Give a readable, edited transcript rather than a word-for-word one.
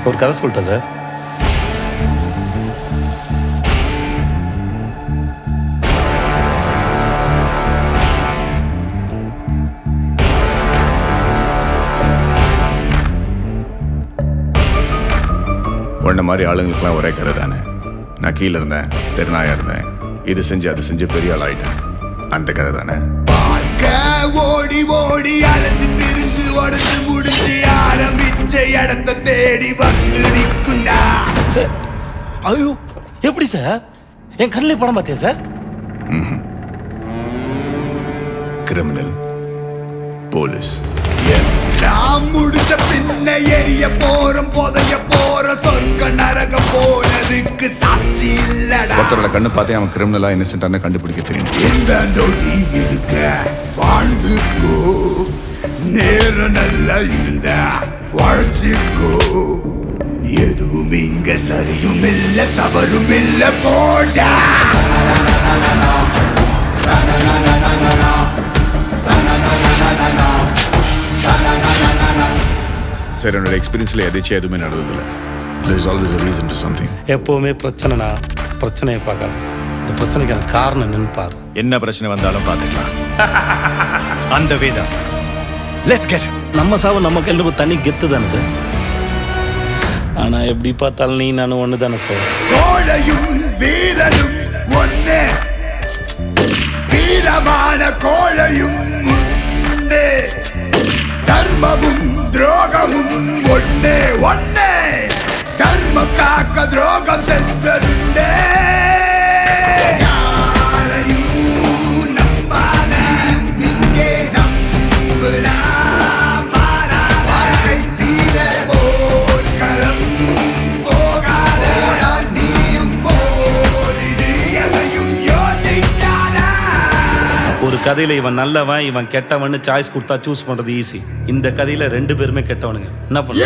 ஒரு கதை சொல்லிட்டேன் சார். உன்ன மாதிரி ஆளுங்களுக்கெல்லாம் ஒரே கதை தானே. நான் கீழே இருந்தேன், தெருநாயா இருந்தேன், இது செஞ்சு அது செஞ்சு பெரிய ஆள் ஆயிட்டேன். அந்த கதை தானே. ஓடி ஓடி அலைஞ்சு திரிஞ்சு உடச்சு முடிச்சு ஆரம்பிச்ச இடத்த தேடி வந்து நிற்குண்டா. ஐயோ, எப்படி சார்? என் கண்ணிலே படம் பார்த்தியா சார்? Criminal, police. நான் முடிச்ச பின்ன எரிய போறோம், புதைய போற சொர்க்க நரகம் போனதுக்கு சாட்சி இல்லடா. ஒருத்தரோட கண்ணு பார்த்தே அவன் கிரிமினலா இன்னசென்ட்டான கண்டுபிடிக்க தெரியும். இந்த நொடி இருக்க வாழ்ந்துக்கோ, நேரம் நல்லா இருந்தா வாழ்ச்சிக்கோ. எதுவும் இங்க சரியும் இல்ல தவறும் இல்ல போடா. சரி, என்னோட எக்ஸ்பீரியன்ஸ்ல எதாச்சும் எதுவுமே நடந்ததில்ல. There is always a reason for something. எப்போவுமே பிரச்சனைனா பிரச்சனையை பார்க்காது, இந்த பிரச்சனைக்கான காரணம் என்னன்னு பாரு. என்ன பிரச்சனை வந்தாலும் பார்த்துக்கலாம். அந்த வேதா, லெட்ஸ் கெட். நம்ம சாவு நம்ம கையில் தண்ணி கெத்து தானே சார். ஆனால் எப்படி பார்த்தாலும் நீ நானும் ஒன்று தானே சார். கோழையும் வீரனும் ஒன்னே, வீரமான கோழையும் ஒன்னே, தர்மமும் துரோகமும் ஒன்னே ஒன்னே, தர்மம் காக்க துரோகம் சென்றே. யாரையும் நம்பாத, இங்கே நம்புடா. மாறா வாழ்க்கை தீர போர்க்களம் போகாத, நீயும் போரிடு, எதையும் யோசிக்காத. ஒரு கதையில் இவன் நல்லவன் இவன் கெட்டவன்னு சாய்ஸ் கொடுத்தா சூஸ் பண்ணுறது ஈஸி. இந்த கதையில் 2 பேருமே கெட்டவனுங்க. என்ன பண்ண?